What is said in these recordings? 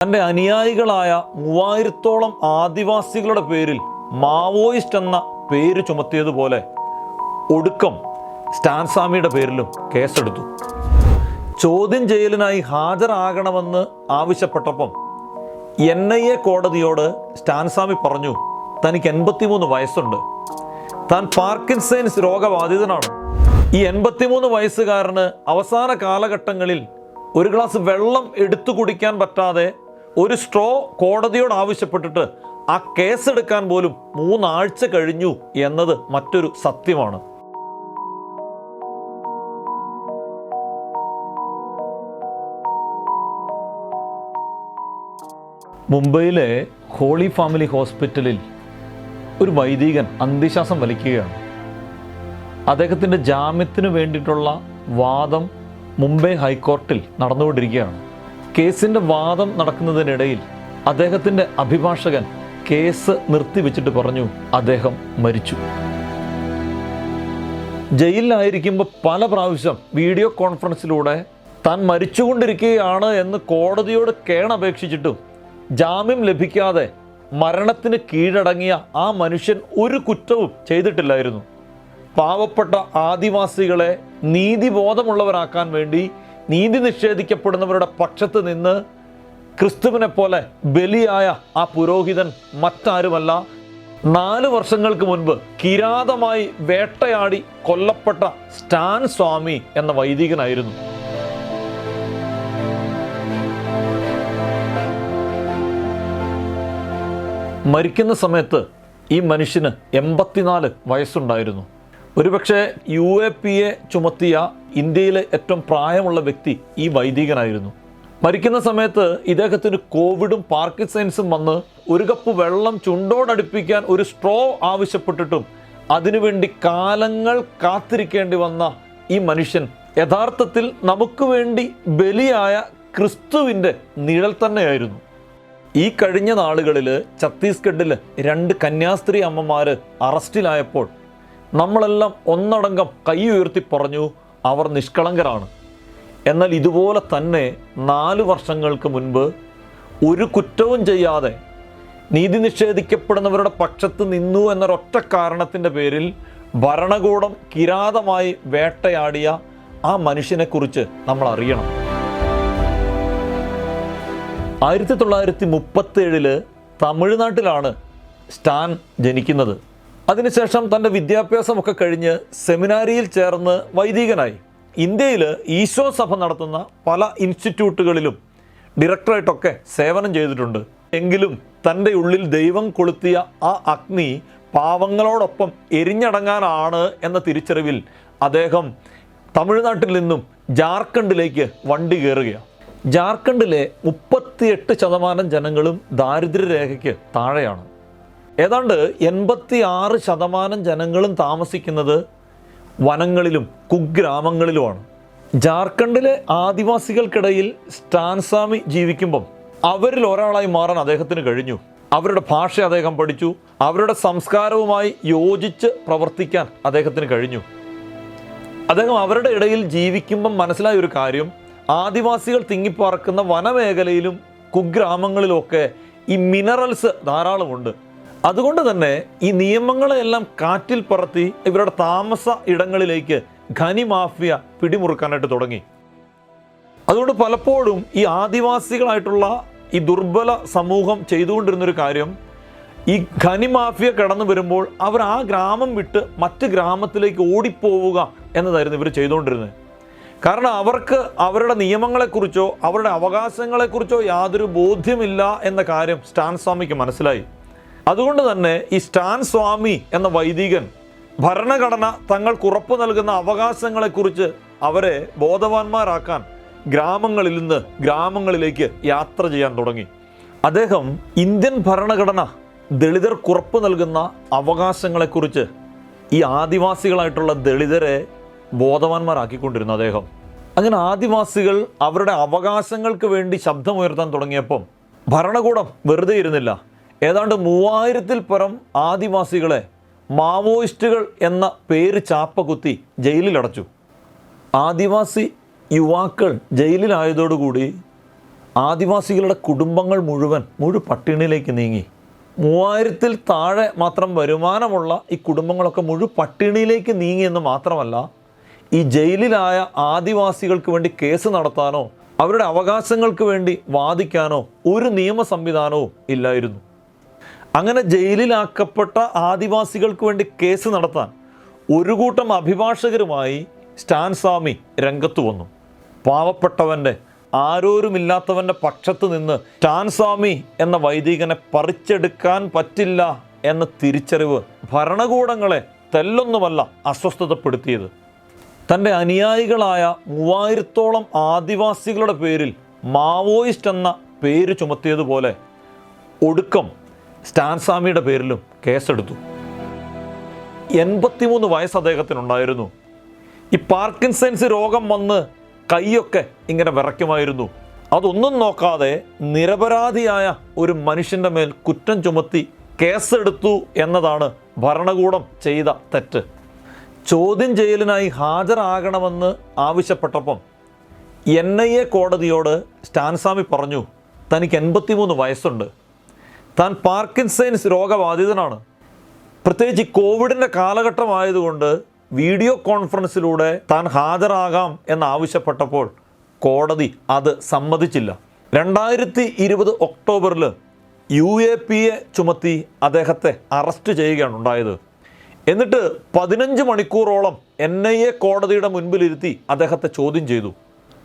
തൻ്റെ അനുയായികളായ 3000-ഓളം ആദിവാസികളുടെ പേരിൽ മാവോയിസ്റ്റ് എന്ന പേര് ചുമത്തിയതുപോലെ ഒടുക്കം സ്റ്റാൻ സ്വാമിയുടെ പേരിലും കേസെടുത്തു. ചോദ്യം ചെയ്യലിനായി ഹാജരാകണമെന്ന് ആവശ്യപ്പെട്ടപ്പം NIA കോടതിയോട് സ്റ്റാൻ സ്വാമി പറഞ്ഞു, തനിക്ക് 83 വയസ്സുണ്ട്, താൻ പാർക്കിൻസൺസ് രോഗബാധിതനാണ്. ഈ 83 വയസ്സുകാരന് അവസാന കാലഘട്ടങ്ങളിൽ ഒരു ഗ്ലാസ് വെള്ളം എടുത്തു കുടിക്കാൻ പറ്റാതെ ഒരു സ്ട്രോ കോടതിയോട് ആവശ്യപ്പെട്ടിട്ട് ആ കേസെടുക്കാൻ പോലും 3 ആഴ്ച കഴിഞ്ഞു എന്നത് മറ്റൊരു സത്യമാണ്. മുംബൈയിലെ ഹോളി ഫാമിലി ഹോസ്പിറ്റലിൽ ഒരു വൈദികൻ അന്ത്യശ്വാസം വലിക്കുകയാണ്. അദ്ദേഹത്തിൻ്റെ ജാമ്യത്തിന് വേണ്ടിയിട്ടുള്ള വാദം മുംബൈ ഹൈക്കോർട്ടിൽ നടന്നുകൊണ്ടിരിക്കുകയാണ്. കേസിൻ്റെ വാദം നടക്കുന്നതിനിടയിൽ അദ്ദേഹത്തിൻ്റെ അഭിഭാഷകൻ കേസ് നിർത്തിവെച്ചിട്ട് പറഞ്ഞു, അദ്ദേഹം മരിച്ചു. ജയിലിലായിരിക്കുമ്പോൾ പല പ്രാവശ്യം വീഡിയോ കോൺഫറൻസിലൂടെ താൻ മരിച്ചുകൊണ്ടിരിക്കുകയാണ് എന്ന് കോടതിയോട് കേണപേക്ഷിച്ചിട്ടും ജാമ്യം ലഭിക്കാതെ മരണത്തിന് കീഴടങ്ങിയ ആ മനുഷ്യൻ ഒരു കുറ്റവും ചെയ്തിട്ടില്ലായിരുന്നു. പാവപ്പെട്ട ആദിവാസികളെ നീതിബോധമുള്ളവരാക്കാൻ വേണ്ടി നീതി നിഷേധിക്കപ്പെടുന്നവരുടെ പക്ഷത്ത് നിന്ന് ക്രിസ്തുവിനെ പോലെ ബലിയായ ആ പുരോഹിതൻ മറ്റാരുമല്ല, 4 വർഷങ്ങൾക്ക് മുൻപ് കിരാതമായി വേട്ടയാടി കൊല്ലപ്പെട്ട സ്റ്റാൻ സ്വാമി എന്ന വൈദികനായിരുന്നു. മരിക്കുന്ന സമയത്ത് ഈ മനുഷ്യന് 84 വയസ്സുണ്ടായിരുന്നു. ഒരുപക്ഷെ UAPA ചുമത്തിയ ഇന്ത്യയിലെ ഏറ്റവും പ്രായമുള്ള വ്യക്തി ഈ വൈദികനായിരുന്നു. മരിക്കുന്ന സമയത്ത് ഇദ്ദേഹത്തിന് കോവിഡും പാർക്കിൻസൺസും വന്ന് ഒരു കപ്പ് വെള്ളം ചുണ്ടോടടുപ്പിക്കാൻ ഒരു സ്ട്രോ ആവശ്യപ്പെട്ടിട്ടും അതിനുവേണ്ടി കാലങ്ങൾ കാത്തിരിക്കേണ്ടി വന്ന ഈ മനുഷ്യൻ യഥാർത്ഥത്തിൽ നമുക്ക് വേണ്ടി ബലിയായ ക്രിസ്തുവിൻ്റെ നിഴൽ തന്നെയായിരുന്നു. ഈ കഴിഞ്ഞ നാളുകളിൽ ഛത്തീസ്ഗഡിൽ 2 കന്യാസ്ത്രീ അമ്മമാർ അറസ്റ്റിലായപ്പോൾ നമ്മളെല്ലാം ഒന്നടങ്കം കൈ ഉയർത്തി പറഞ്ഞു, അവർ നിഷ്കളങ്കരാണ്. എന്നാൽ ഇതുപോലെ തന്നെ 4 വർഷങ്ങൾക്ക് മുൻപ് ഒരു കുറ്റവും ചെയ്യാതെ നീതി നിഷേധിക്കപ്പെടുന്നവരുടെ പക്ഷത്ത് നിന്നു എന്നൊരൊറ്റ കാരണത്തിൻ്റെ പേരിൽ ഭരണകൂടം കിരാതമായി വേട്ടയാടിയ ആ മനുഷ്യനെക്കുറിച്ച് നമ്മൾ അറിയണം. 1937 തമിഴ്നാട്ടിലാണ് സ്റ്റാൻ ജനിക്കുന്നത്. അതിനുശേഷം തൻ്റെ വിദ്യാഭ്യാസമൊക്കെ കഴിഞ്ഞ് സെമിനാരിയിൽ ചേർന്ന് വൈദികനായി. ഇന്ത്യയിൽ ഈശോ സഭ നടത്തുന്ന പല ഇൻസ്റ്റിറ്റ്യൂട്ടുകളിലും ഡയറക്ടറായിട്ടൊക്കെ സേവനം ചെയ്തിട്ടുണ്ട്. എങ്കിലും തൻ്റെ ഉള്ളിൽ ദൈവം കൊളുത്തിയ ആ അഗ്നി പാവങ്ങളോടൊപ്പം എരിഞ്ഞടങ്ങാനാണ് എന്ന തിരിച്ചറിവിൽ അദ്ദേഹം തമിഴ്നാട്ടിൽ നിന്നും ജാർഖണ്ഡിലേക്ക് വണ്ടി കയറുകയാണ്. ജാർഖണ്ഡിലെ 38% ജനങ്ങളും ദാരിദ്ര്യരേഖയ്ക്ക് താഴെയാണ്. ഏതാണ്ട് 86% ജനങ്ങളും താമസിക്കുന്നത് വനങ്ങളിലും കുഗ്രാമങ്ങളിലുമാണ്. ജാർഖണ്ഡിലെ ആദിവാസികൾക്കിടയിൽ സ്റ്റാൻ സ്വാമി ജീവിക്കുമ്പം അവരിൽ ഒരാളായി മാറാൻ അദ്ദേഹത്തിന് കഴിഞ്ഞു. അവരുടെ ഭാഷ അദ്ദേഹം പഠിച്ചു. അവരുടെ സംസ്കാരവുമായി യോജിച്ച് പ്രവർത്തിക്കാൻ അദ്ദേഹത്തിന് കഴിഞ്ഞു. അദ്ദേഹം അവരുടെ ഇടയിൽ ജീവിക്കുമ്പം മനസ്സിലായ ഒരു കാര്യം, ആദിവാസികൾ തിങ്ങിപ്പാർക്കുന്ന വനമേഖലയിലും കുഗ്രാമങ്ങളിലുമൊക്കെ ഈ മിനറൽസ് ധാരാളമുണ്ട്. അതുകൊണ്ട് തന്നെ ഈ നിയമങ്ങളെല്ലാം കാറ്റിൽ പറത്തി ഇവരുടെ താമസ ഇടങ്ങളിലേക്ക് ഖനി മാഫിയ പിടിമുറുക്കാനായിട്ട് തുടങ്ങി. അതുകൊണ്ട് പലപ്പോഴും ഈ ആദിവാസികളായിട്ടുള്ള ഈ ദുർബല സമൂഹം ചെയ്തുകൊണ്ടിരുന്നൊരു കാര്യം, ഈ ഖനി മാഫിയ കടന്നു വരുമ്പോൾ അവർ ആ ഗ്രാമം വിട്ട് മറ്റ് ഗ്രാമത്തിലേക്ക് ഓടിപ്പോവുക എന്നതായിരുന്നു ഇവർ ചെയ്തുകൊണ്ടിരുന്നത്. കാരണം അവർക്ക് അവരുടെ നിയമങ്ങളെക്കുറിച്ചോ അവരുടെ അവകാശങ്ങളെക്കുറിച്ചോ യാതൊരു ബോധ്യമില്ല എന്ന കാര്യം സ്റ്റാൻ സ്വാമിക്ക് മനസ്സിലായി. അതുകൊണ്ട് തന്നെ ഈ സ്റ്റാൻ സ്വാമി എന്ന വൈദികൻ ഭരണഘടന തങ്ങൾക്ക് ഉറപ്പു നൽകുന്ന അവകാശങ്ങളെക്കുറിച്ച് അവരെ ബോധവാന്മാരാക്കാൻ ഗ്രാമങ്ങളിൽ നിന്ന് ഗ്രാമങ്ങളിലേക്ക് യാത്ര ചെയ്യാൻ തുടങ്ങി. അദ്ദേഹം ഇന്ത്യൻ ഭരണഘടന ദളിതർക്ക് ഉറപ്പു നൽകുന്ന അവകാശങ്ങളെക്കുറിച്ച് ഈ ആദിവാസികളായിട്ടുള്ള ദളിതരെ ബോധവാന്മാരാക്കിക്കൊണ്ടിരുന്നു അദ്ദേഹം. അങ്ങനെ ആദിവാസികൾ അവരുടെ അവകാശങ്ങൾക്ക് വേണ്ടി ശബ്ദമുയർത്താൻ തുടങ്ങിയപ്പം ഭരണകൂടം വെറുതെ ഇരുന്നില്ല. ഏതാണ്ട് 3000-ൽ പരം ആദിവാസികളെ മാവോയിസ്റ്റുകൾ എന്ന പേര് ചാപ്പ കുത്തി ജയിലിലടച്ചു. ആദിവാസി യുവാക്കൾ ജയിലിലായതോടുകൂടി ആദിവാസികളുടെ കുടുംബങ്ങൾ മുഴുവൻ പട്ടിണിയിലേക്ക് നീങ്ങി. 3000-ൽ താഴെ മാത്രം വരുമാനമുള്ള ഈ കുടുംബങ്ങളൊക്കെ പട്ടിണിയിലേക്ക് നീങ്ങിയെന്ന് മാത്രമല്ല, ഈ ജയിലിലായ ആദിവാസികൾക്ക് വേണ്ടി കേസ് നടത്താനോ അവരുടെ അവകാശങ്ങൾക്ക് വേണ്ടി വാദിക്കാനോ ഒരു നിയമ സംവിധാനവും ഇല്ലായിരുന്നു. അങ്ങനെ ജയിലിലാക്കപ്പെട്ട ആദിവാസികൾക്ക് വേണ്ടി കേസ് നടത്താൻ ഒരു കൂട്ടം അഭിഭാഷകരുമായി സ്റ്റാൻ സ്വാമി രംഗത്ത് വന്നു. പാവപ്പെട്ടവൻ്റെ, ആരോരുമില്ലാത്തവൻ്റെ പക്ഷത്ത് നിന്ന് സ്റ്റാൻ സ്വാമി എന്ന വൈദികനെ പറിച്ചെടുക്കാൻ പറ്റില്ല എന്ന തിരിച്ചറിവ് ഭരണകൂടങ്ങളെ തെല്ലൊന്നുമല്ല അസ്വസ്ഥതപ്പെടുത്തിയത്. തൻ്റെ അനുയായികളായ 3000-ഓളം ആദിവാസികളുടെ പേരിൽ മാവോയിസ്റ്റ് എന്ന പേര് ചുമത്തിയതുപോലെ ഒടുക്കം സ്റ്റാൻ സ്വാമിയുടെ പേരിലും കേസെടുത്തു. 83 വയസ്സ് അദ്ദേഹത്തിനുണ്ടായിരുന്നു. ഈ പാർക്കിൻസൺസ് രോഗം വന്ന് കൈയൊക്കെ ഇങ്ങനെ വിറയ്ക്കുമായിരുന്നു. അതൊന്നും നോക്കാതെ നിരപരാധിയായ ഒരു മനുഷ്യൻ്റെ മേൽ കുറ്റം ചുമത്തി കേസെടുത്തു എന്നതാണ് ഭരണകൂടം ചെയ്ത തെറ്റ്. ചോദ്യം ചെയ്യലിനായി ഹാജരാകണമെന്ന് ആവശ്യപ്പെട്ടപ്പം NIA കോടതിയോട് സ്റ്റാൻ സ്വാമി പറഞ്ഞു, തനിക്ക് 83 വയസ്സുണ്ട്, താൻ പാർക്കിൻസൺസ് രോഗബാധിതനാണ്, പ്രത്യേകിച്ച് കോവിഡിൻ്റെ കാലഘട്ടമായതുകൊണ്ട് വീഡിയോ കോൺഫറൻസിലൂടെ താൻ ഹാജരാകാം എന്നാവശ്യപ്പെട്ടപ്പോൾ കോടതി അത് സമ്മതിച്ചില്ല. 2020 ഒക്ടോബറിൽ UAPA ചുമത്തി അദ്ദേഹത്തെ അറസ്റ്റ് ചെയ്യുകയാണ് ഉണ്ടായത്. എന്നിട്ട് 15 മണിക്കൂറോളം NIA കോടതിയുടെ മുൻപിലിരുത്തി അദ്ദേഹത്തെ ചോദ്യം ചെയ്തു.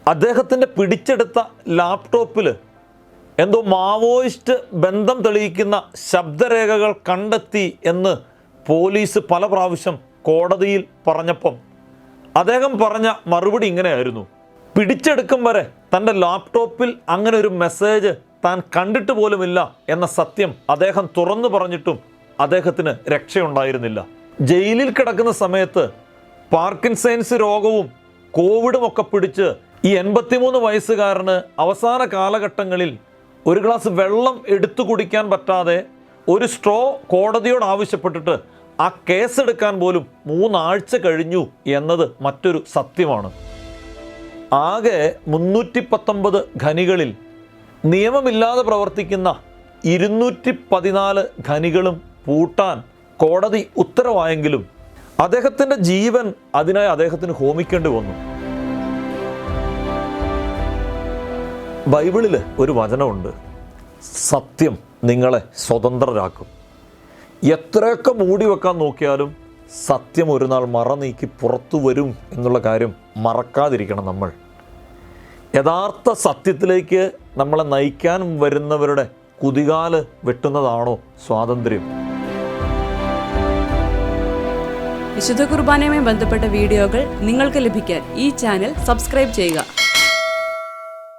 അദ്ദേഹത്തിൻ്റെ പിടിച്ചെടുത്ത ലാപ്ടോപ്പിൽ എന്തോ മാവോയിസ്റ്റ് ബന്ധം തെളിയിക്കുന്ന ശബ്ദരേഖകൾ കണ്ടെത്തി എന്ന് പോലീസ് പല പ്രാവശ്യം കോടതിയിൽ പറഞ്ഞപ്പം അദ്ദേഹം പറഞ്ഞ മറുപടി ഇങ്ങനെയായിരുന്നു: പിടിച്ചെടുക്കും വരെ തൻ്റെ ലാപ്ടോപ്പിൽ അങ്ങനെ ഒരു മെസ്സേജ് താൻ കണ്ടിട്ട് പോലുമില്ല എന്ന സത്യം അദ്ദേഹം തുറന്നു പറഞ്ഞിട്ടും അദ്ദേഹത്തിന് രക്ഷയുണ്ടായിരുന്നില്ല. ജയിലിൽ കിടക്കുന്ന സമയത്ത് പാർക്കിൻസൺസ് രോഗവും കോവിഡും ഒക്കെ പിടിച്ച് ഈ 83 വയസ്സുകാരന് അവസാന കാലഘട്ടങ്ങളിൽ ഒരു ഗ്ലാസ് വെള്ളം എടുത്തു കുടിക്കാൻ പറ്റാതെ ഒരു സ്ട്രോ കോടതിയോട് ആവശ്യപ്പെട്ടിട്ട് ആ കേസെടുക്കാൻ പോലും 3 ആഴ്ച കഴിഞ്ഞു എന്നത് മറ്റൊരു സത്യമാണ്. ആകെ 319 ഖനികളിൽ നിയമമില്ലാതെ പ്രവർത്തിക്കുന്ന 214 ഖനികളും പൂട്ടാൻ കോടതി ഉത്തരവായെങ്കിലും അദ്ദേഹത്തിൻ്റെ ജീവൻ അതിനായി അദ്ദേഹത്തിന് ഹോമിക്കേണ്ടി വന്നു. ബൈബിളിൽ ഒരു വചനമുണ്ട്: സത്യം നിങ്ങളെ സ്വതന്ത്രരാക്കും. എത്രയൊക്കെ മൂടി വെക്കാൻ നോക്കിയാലും സത്യം ഒരു നാൾ മറ നീക്കി പുറത്തു വരും എന്നുള്ള കാര്യം മറക്കാതിരിക്കണം നമ്മൾ. യഥാർത്ഥ സത്യത്തിലേക്ക് നമ്മളെ നയിക്കാൻ വരുന്നവരുടെ കുതികാല് വെട്ടുന്നതാണോ സ്വാതന്ത്ര്യം? വിശുദ്ധ കുർബാനയുമായി ബന്ധപ്പെട്ട വീഡിയോകൾ നിങ്ങൾക്ക് ലഭിക്കാൻ ഈ ചാനൽ സബ്സ്ക്രൈബ് ചെയ്യുക.